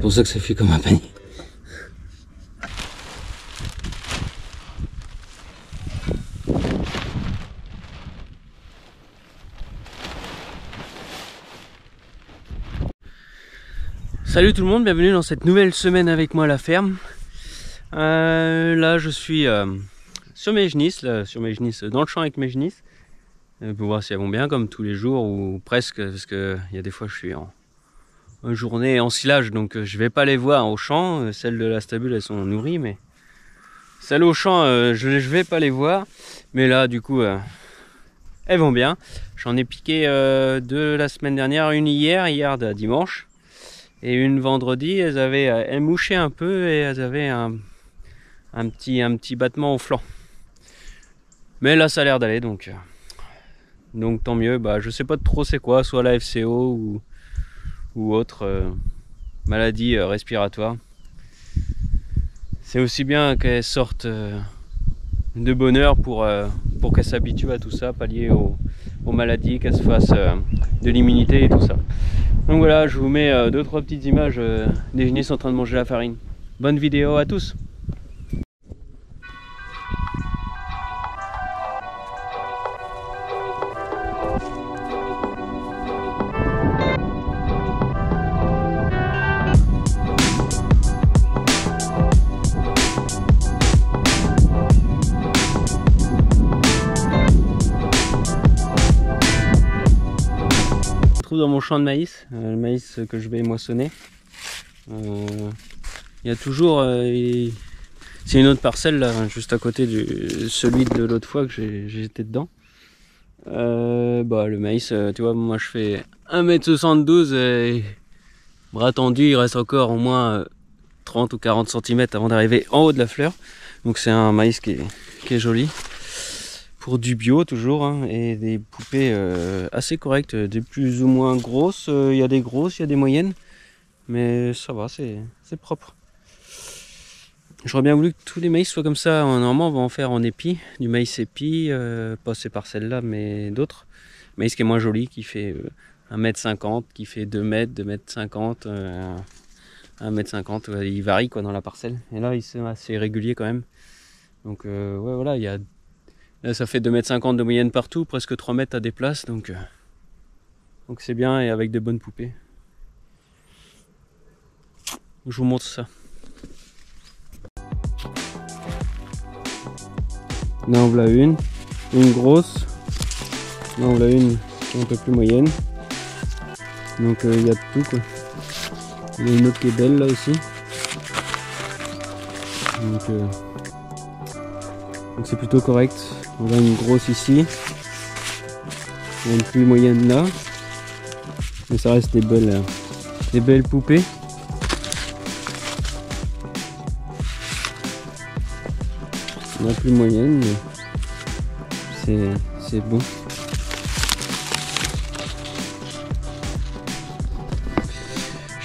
pour ça que ça fait comme un panier. Salut tout le monde, bienvenue dans cette nouvelle semaine avec moi à la ferme. Là je suis sur mes genisses, dans le champ avec mes genisses. Pour voir si elles vont bien comme tous les jours ou presque, parce que il y a des fois je suis en journée en silage, donc je vais pas les voir au champ. Celles de la stabule elles sont nourries, mais celles au champ je vais pas les voir. Mais là du coup elles vont bien. J'en ai piqué deux la semaine dernière, une hier dimanche. Et une vendredi, elles mouchaient un peu et elles avaient un petit battement au flanc. Mais là, ça a l'air d'aller, donc tant mieux. Bah, je sais pas trop c'est quoi, soit la FCO ou autre maladie respiratoire. C'est aussi bien qu'elles sortent de bonne heure pour qu'elles s'habituent à tout ça, pallier aux maladies, qu'elles se fassent de l'immunité et tout ça. Donc voilà, je vous mets 2-3 petites images des genisses en train de manger la farine. Bonne vidéo à tous. Dans mon champ de maïs, le maïs que je vais moissonner. Il y a toujours, c'est une autre parcelle là, juste à côté de celui de l'autre fois que j'étais dedans. Le maïs, tu vois, moi je fais 1m72 et bras tendu, il reste encore au moins 30 ou 40 cm avant d'arriver en haut de la fleur. Donc c'est un maïs qui est joli. Pour du bio toujours, hein, et des poupées assez correctes, des plus ou moins grosses. Il y a des grosses, il y a des moyennes, mais ça va, c'est propre. J'aurais bien voulu que tous les maïs soient comme ça. Normalement on va en faire en épi, du maïs épi, pas ces parcelles-là, mais d'autres. Maïs qui est moins joli, qui fait 1m50, qui fait 2m, 2m50, 1m50, il varie quoi dans la parcelle. Et là ils sont assez réguliers quand même. Donc ouais voilà, il y a... Là, ça fait 2,50 m de moyenne partout, presque 3 mètres à des places, donc c'est bien et avec des bonnes poupées. Je vous montre ça. Là on voit une grosse, là on voit une qui est un peu plus moyenne. Donc il y a de tout quoi. Il y a une autre qui est belle là aussi. Donc c'est plutôt correct. On a une grosse ici, une plus moyenne là, mais ça reste des belles poupées. On a plus moyenne, mais c'est bon.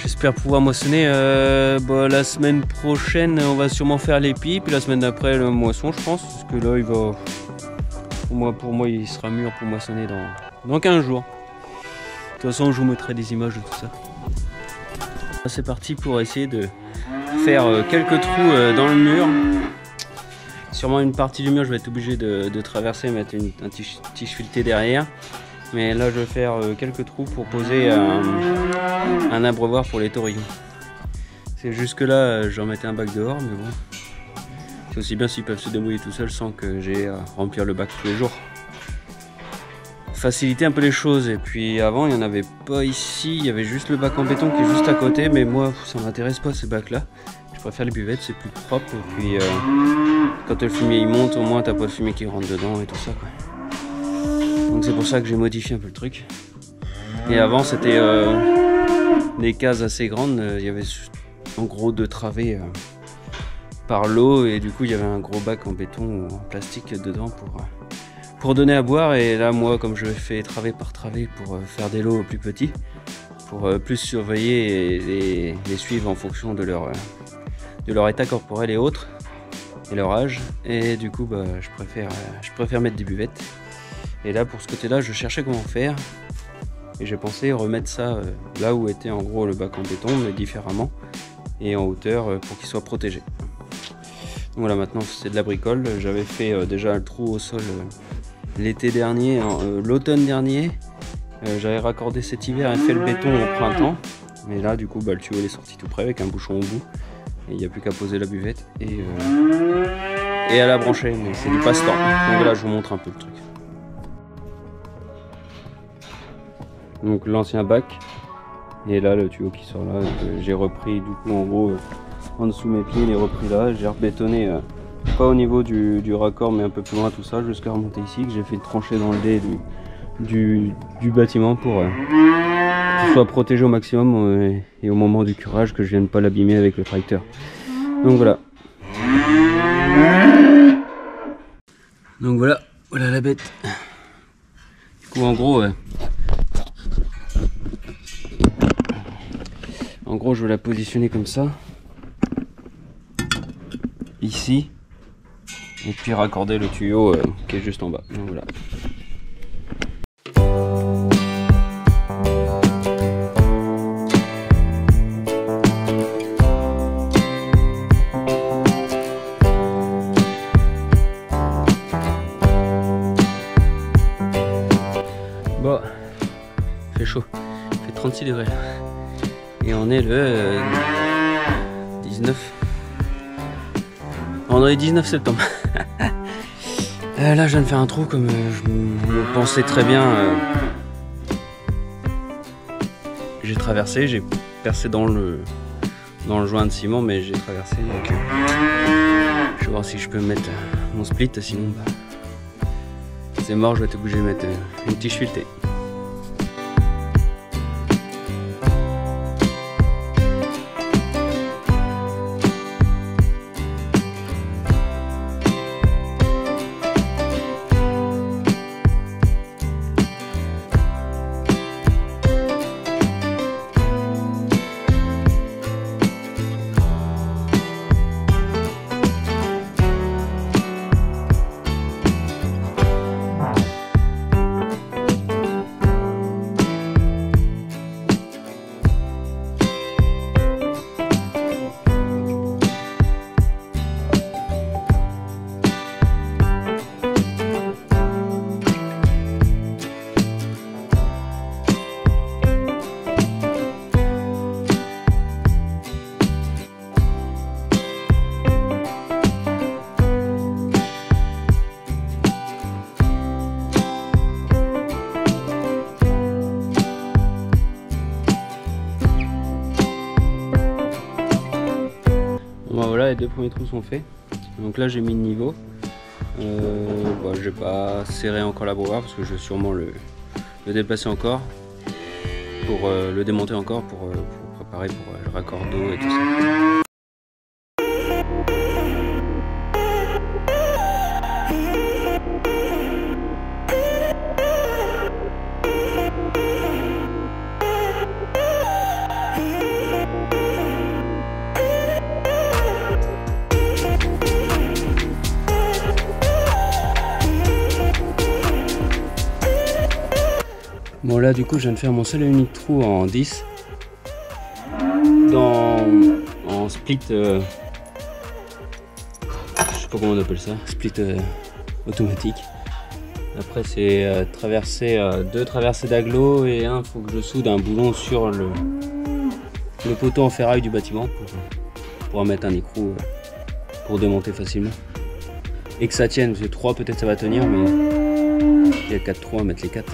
J'espère pouvoir moissonner la semaine prochaine. On va sûrement faire l'épi, puis la semaine d'après le moisson, je pense, parce que là il va... Pour moi, il sera mûr pour moissonner dans 15 jours. De toute façon, je vous mettrai des images de tout ça. C'est parti pour essayer de faire quelques trous dans le mur. Sûrement une partie du mur, je vais être obligé de traverser, mettre un tige fileté derrière. Mais là, je vais faire quelques trous pour poser un abreuvoir pour les taurillons. Jusque là, j'en mettais un bac dehors, mais bon. C'est aussi bien s'ils peuvent se débrouiller tout seuls sans que j'ai à remplir le bac tous les jours. Faciliter un peu les choses. Et puis avant il n'y en avait pas ici, il y avait juste le bac en béton qui est juste à côté, mais moi ça m'intéresse pas ces bacs là. Je préfère les buvettes, c'est plus propre. Et puis quand le fumier il monte, au moins t'as pas le fumier qui rentre dedans et tout ça quoi. Donc c'est pour ça que j'ai modifié un peu le truc. Et avant c'était des cases assez grandes, il y avait en gros 2 travées par l'eau, et du coup il y avait un gros bac en béton ou en plastique dedans pour donner à boire. Et là moi, comme je fais travée par travée pour faire des lots plus petits, pour plus surveiller et les suivre en fonction de leur état corporel et autres, et leur âge, et du coup je préfère mettre des buvettes. Et là pour ce côté là je cherchais comment faire, et j'ai pensé remettre ça là où était en gros le bac en béton, mais différemment, et en hauteur pour qu'il soit protégé. Donc voilà, maintenant c'est de la bricole. J'avais fait déjà le trou au sol l'été dernier, l'automne dernier. J'avais raccordé cet hiver et fait le béton au printemps. Mais là du coup le tuyau il est sorti tout près avec un bouchon au bout. Et il n'y a plus qu'à poser la buvette et à la brancher. Mais c'est du passe-temps. Donc voilà, je vous montre un peu le truc. Donc l'ancien bac. Et là le tuyau qui sort là, j'ai repris du coup en gros en dessous mes pieds, il est repris là. J'ai rebétonné pas au niveau du raccord mais un peu plus loin tout ça jusqu'à remonter ici, que j'ai fait une tranchée dans le dé du bâtiment pour qu'il soit protégé au maximum et au moment du curage que je vienne pas l'abîmer avec le tracteur. Donc voilà. Donc voilà la bête. Du coup en gros je vais la positionner comme ça ici et puis raccorder le tuyau qui est juste en bas. Donc voilà. Bon, il fait chaud, il fait 36 degrés et on est le 19. On est le 19 septembre. Là je viens de faire un trou comme je me pensais très bien. J'ai traversé, j'ai percé dans le joint de ciment, mais j'ai traversé, donc je vais voir si je peux mettre mon split, sinon c'est mort, je vais être obligé de mettre une tige filetée. Voilà, les deux premiers trous sont faits. Donc là j'ai mis le niveau. Je vais pas serrer encore la brouillard parce que je vais sûrement le déplacer encore pour le démonter encore pour préparer pour le raccord d'eau et tout ça. Bon là du coup je viens de faire mon seul et unique trou en 10 en split, je sais pas comment on appelle ça, split automatique. Après c'est deux traversées d'agglo et il faut que je soude un boulon sur le poteau en ferraille du bâtiment pour mettre un écrou pour démonter facilement et que ça tienne, parce que 3 peut-être ça va tenir, mais il y a 4 trous à mettre les 4.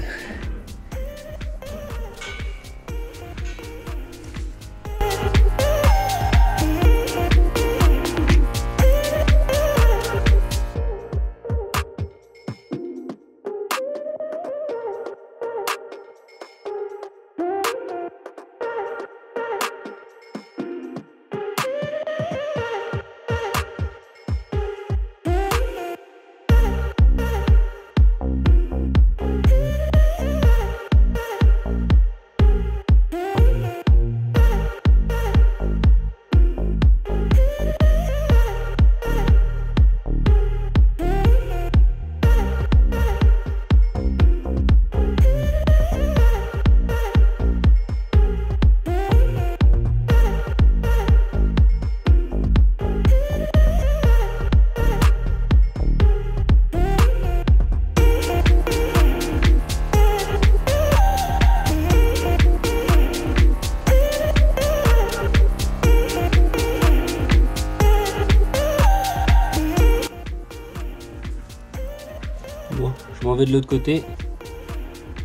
m'en vais de l'autre côté,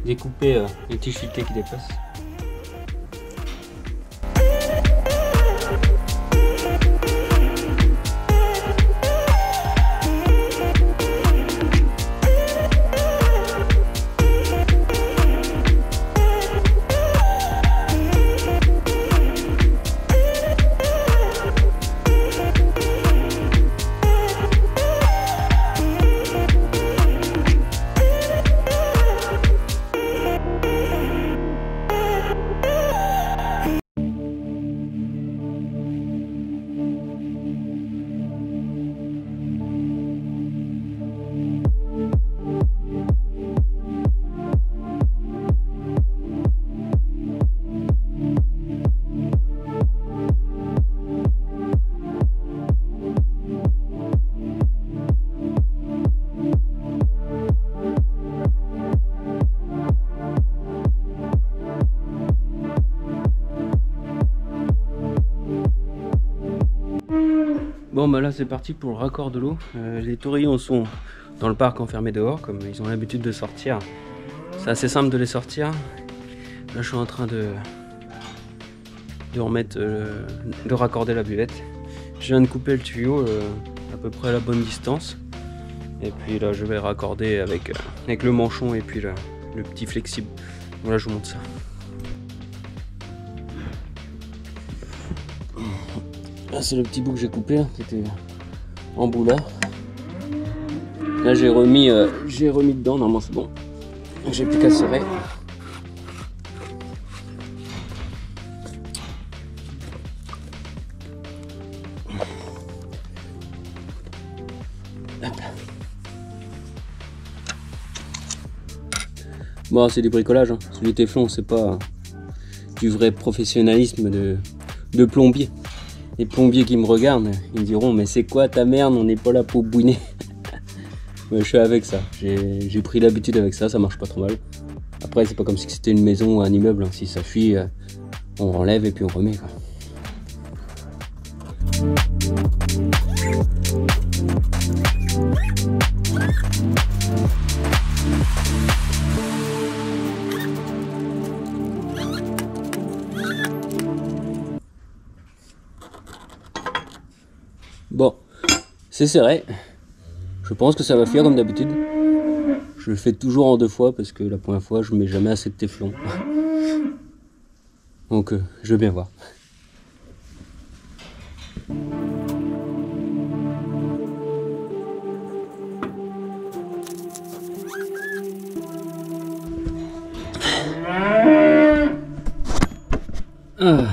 découper les tiges filetées qui dépassent. Bon bah là c'est parti pour le raccord de l'eau. Les taurillons sont dans le parc enfermés dehors comme ils ont l'habitude de sortir. C'est assez simple de les sortir. Là je suis en train de remettre, de raccorder la buvette. Je viens de couper le tuyau à peu près à la bonne distance. Et puis là je vais raccorder avec le manchon et puis le petit flexible. Voilà, je vous montre ça. Là c'est le petit bout que j'ai coupé là, qui était en bout là. Là j'ai remis dedans, normalement c'est bon. J'ai plus qu'à serrer. Bon c'est du bricolage, hein. Celui Téflon c'est pas du vrai professionnalisme de plombier. Les plombiers qui me regardent, ils me diront mais c'est quoi ta merde, on n'est pas là pour bouiner. Mais je suis avec ça, j'ai pris l'habitude avec ça, ça marche pas trop mal. Après c'est pas comme si c'était une maison ou un immeuble, hein. Si ça fuit, on enlève et puis on remet quoi. Bon, c'est serré. Je pense que ça va faire comme d'habitude. Je le fais toujours en 2 fois parce que la première fois je mets jamais assez de téflon. Donc je veux bien voir. Ah.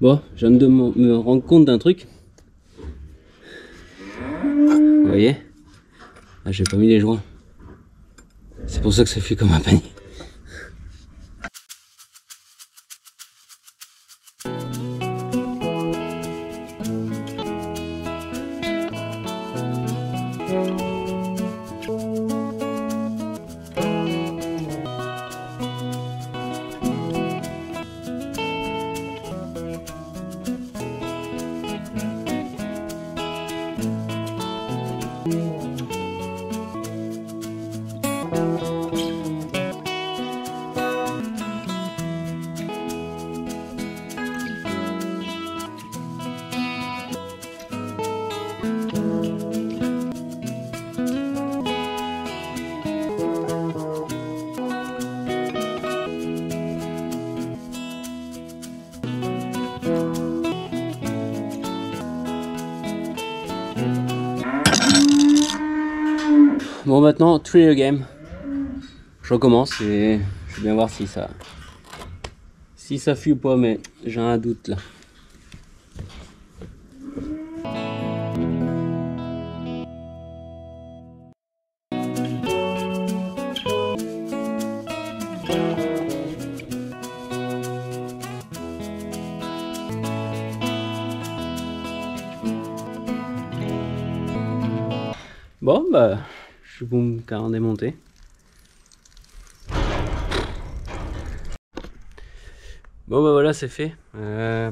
Bon, je viens de me rendre compte d'un truc. Vous voyez? Ah, j'ai pas mis les joints. C'est pour ça que ça fait comme un panier. Bon maintenant, three game. Je recommence et je vais bien voir si ça fuit ou pas, mais j'ai un doute là. Bon bah, je suis bon car démonté. Bon bah voilà, c'est fait. Je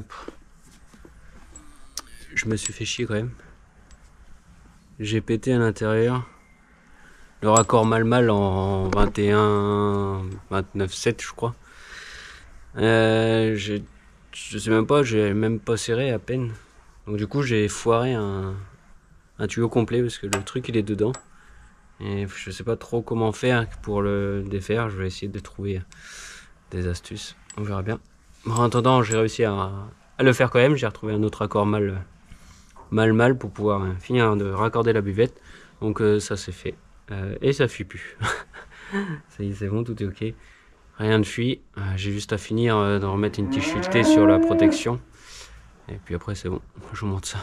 me suis fait chier quand même. J'ai pété à l'intérieur. le raccord mal en 21, 29,7 je crois. Je sais même pas, j'ai même pas serré à peine. Donc du coup j'ai foiré un tuyau complet parce que le truc il est dedans. Et je sais pas trop comment faire pour le défaire. Je vais essayer de trouver des astuces. On verra bien. Bon, en attendant, j'ai réussi à le faire quand même. J'ai retrouvé un autre raccord mal pour pouvoir finir de raccorder la buvette. Donc ça c'est fait. Et ça fuit plus. Ça y est, c'est bon, tout est ok. Rien ne fuit. J'ai juste à finir de remettre une tige filetée sur la protection. Et puis après c'est bon. Je vous montre ça.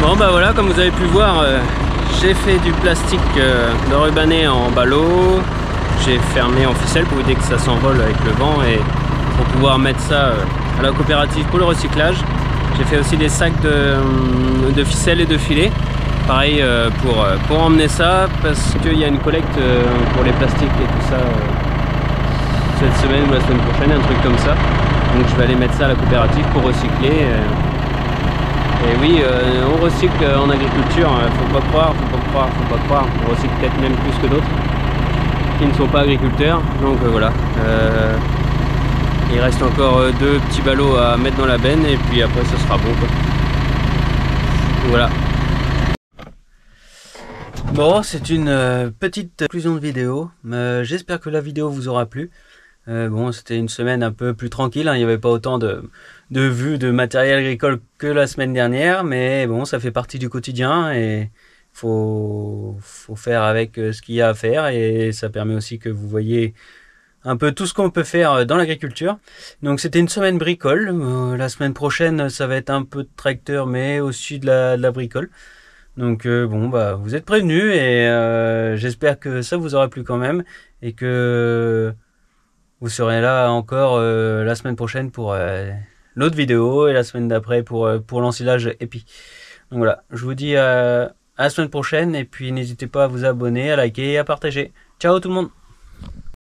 Bon bah voilà, comme vous avez pu voir, j'ai fait du plastique de rubané en ballot. J'ai fermé en ficelle pour éviter que ça s'envole avec le vent et pour pouvoir mettre ça à la coopérative pour le recyclage. J'ai fait aussi des sacs de ficelle et de filets. Pareil pour emmener ça parce qu'il y a une collecte pour les plastiques et tout ça cette semaine ou la semaine prochaine, un truc comme ça. Donc je vais aller mettre ça à la coopérative pour recycler. Et oui, on recycle en agriculture, faut pas croire. On recycle peut-être même plus que d'autres qui ne sont pas agriculteurs. Donc voilà. Il reste encore 2 petits ballots à mettre dans la benne et puis après ce sera bon quoi. Voilà. Bon, c'est une petite conclusion de vidéo. J'espère que la vidéo vous aura plu. Bon, c'était une semaine un peu plus tranquille, hein. Il n'y avait pas autant de vues de matériel agricole que la semaine dernière, mais bon, ça fait partie du quotidien et faut faire avec ce qu'il y a à faire, et ça permet aussi que vous voyez un peu tout ce qu'on peut faire dans l'agriculture. Donc c'était une semaine bricole. La semaine prochaine, ça va être un peu de tracteur, mais aussi de la bricole. Donc bon, bah vous êtes prévenus, et j'espère que ça vous aura plu quand même, et que vous serez là encore la semaine prochaine pour l'autre vidéo, et la semaine d'après pour l'ensilage épi. Donc voilà, je vous dis à la semaine prochaine, et puis n'hésitez pas à vous abonner, à liker et à partager. Ciao tout le monde!